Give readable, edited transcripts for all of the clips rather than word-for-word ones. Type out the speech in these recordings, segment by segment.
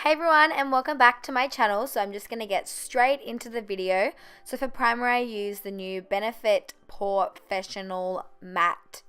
Hey everyone, and welcome back to my channel. So I'm just going to get straight into the video. So for primer I use the new Benefit Professional Matte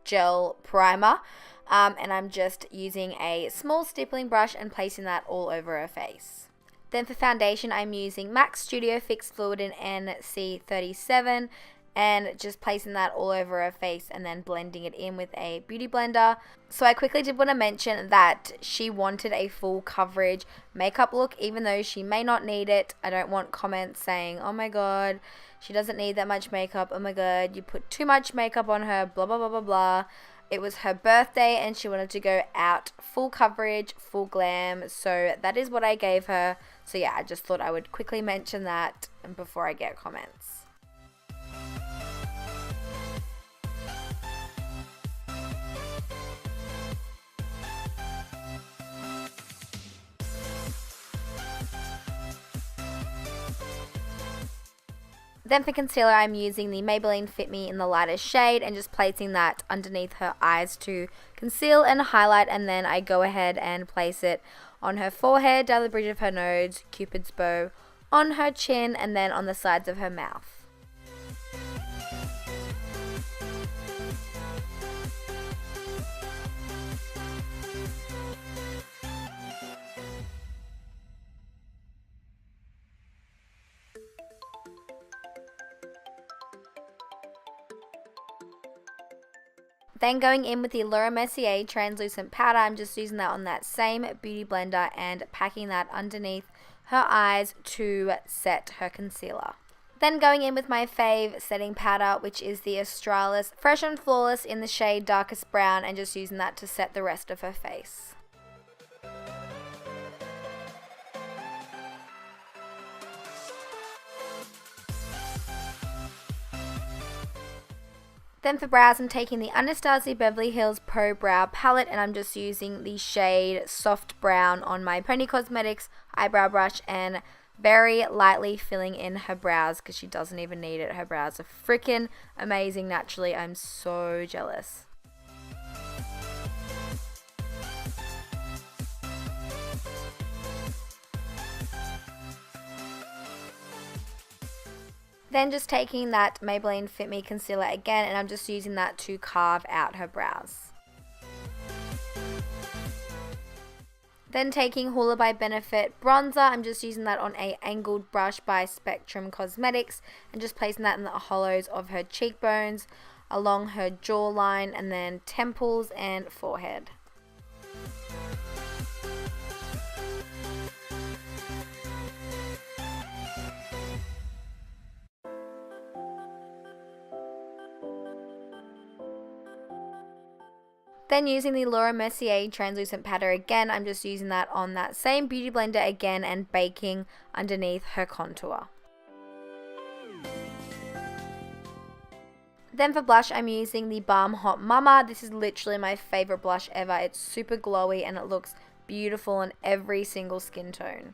Gel Primer, and I'm just using a small stippling brush and placing that all over her face. Then for foundation I'm using MAC Studio Fix Fluid in NC37 and just placing that all over her face and then blending it in with a beauty blender. So I quickly did want to mention that she wanted a full coverage makeup look, even though she may not need it. I don't want comments saying, oh my god, she doesn't need that much makeup, oh my god, you put too much makeup on her, blah blah blah blah blah. It was her birthday and she wanted to go out full coverage, full glam, so that is what I gave her. So yeah, I just thought I would quickly mention that before I get comments. Then for concealer, I'm using the Maybelline Fit Me in the lightest shade and just placing that underneath her eyes to conceal and highlight, and then I go ahead and place it on her forehead, down the bridge of her nose, Cupid's bow, on her chin, and then on the sides of her mouth. Then going in with the Laura Mercier translucent powder, I'm just using that on that same beauty blender and packing that underneath her eyes to set her concealer. Then going in with my fave setting powder, which is the Australis Fresh and Flawless in the shade Darkest Brown, and just using that to set the rest of her face. Then for brows, I'm taking the Anastasia Beverly Hills Pro Brow Palette, and I'm just using the shade Soft Brown on my Pony Cosmetics eyebrow brush and very lightly filling in her brows because she doesn't even need it. Her brows are freaking amazing naturally. I'm so jealous. Then just taking that Maybelline Fit Me concealer again, and I'm just using that to carve out her brows. Then taking Hoola by Benefit bronzer, I'm just using that on a angled brush by Spectrum Cosmetics and just placing that in the hollows of her cheekbones, along her jawline, and then temples and forehead. Then using the Laura Mercier translucent powder again, I'm just using that on that same beauty blender again and baking underneath her contour. Then for blush, I'm using the Balm Hot Mama. This is literally my favorite blush ever. It's super glowy and it looks beautiful on every single skin tone.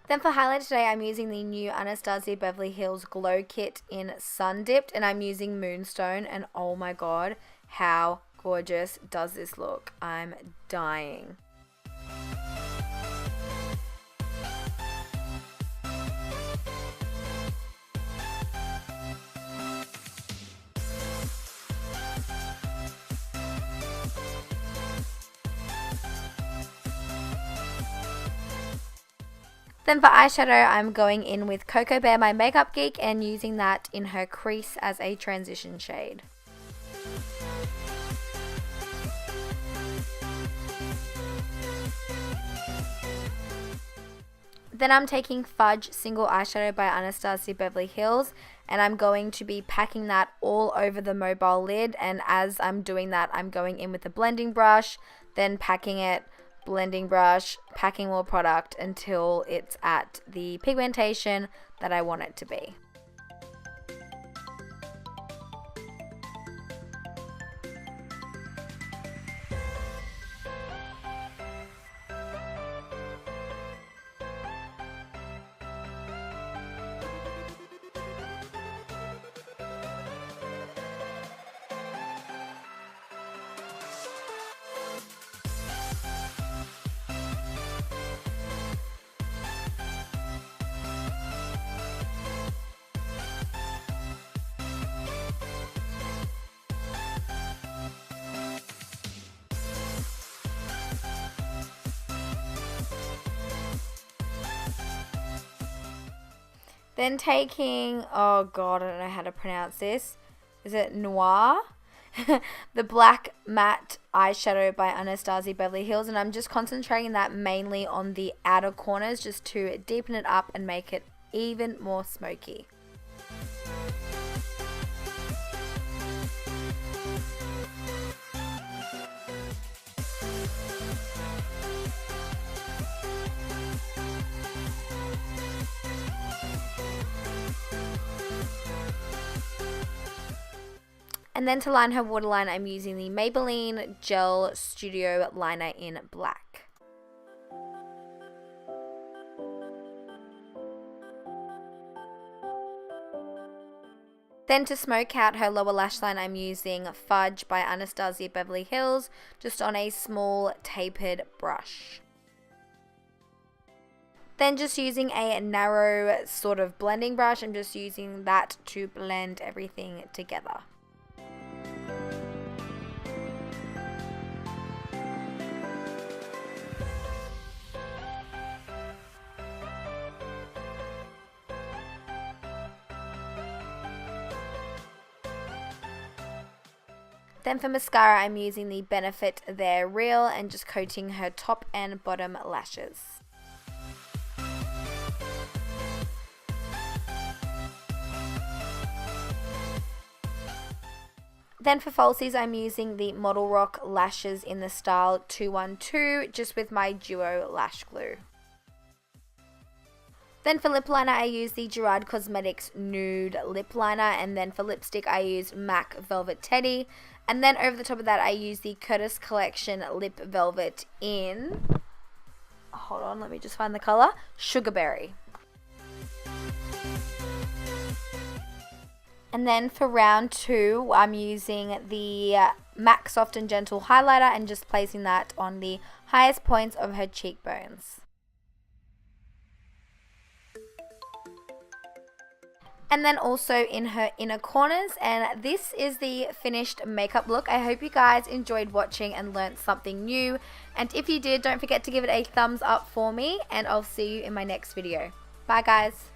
Then for highlight today, I'm using the new Anastasia Beverly Hills Glow Kit in Sun Dipped, and I'm using Moonstone, and oh my god, how gorgeous does this look? I'm dying. Then for eyeshadow, I'm going in with Cocoa Bear, my Makeup Geek, and using that in her crease as a transition shade. Then I'm taking Fudge Single Eyeshadow by Anastasia Beverly Hills, and I'm going to be packing that all over the mobile lid, and as I'm doing that, I'm going in with a blending brush, then packing it, blending brush, packing more product until it's at the pigmentation that I want it to be. Then taking, oh god, I don't know how to pronounce this. Is it Noir? The black matte eyeshadow by Anastasia Beverly Hills, and I'm just concentrating that mainly on the outer corners just to deepen it up and make it even more smoky. And then to line her waterline, I'm using the Maybelline Gel Studio Liner in black. Then to smoke out her lower lash line, I'm using Fudge by Anastasia Beverly Hills, just on a small tapered brush. Then just using a narrow sort of blending brush, I'm just using that to blend everything together. Then for mascara, I'm using the Benefit They're Real and just coating her top and bottom lashes. Then for falsies, I'm using the Model Rock lashes in the style 212, just with my Duo Lash Glue. Then for lip liner, I use the Gerard Cosmetics Nude Lip Liner, and then for lipstick, I use MAC Velvet Teddy. And then over the top of that, I use the Curtis Collection Lip Velvet in, hold on, let me just find the color, Sugarberry. And then for round 2, I'm using the MAC Soft and Gentle highlighter and just placing that on the highest points of her cheekbones. And then also in her inner corners, and this is the finished makeup look. I hope you guys enjoyed watching and learned something new, and if you did, don't forget to give it a thumbs up for me, and I'll see you in my next video. Bye guys.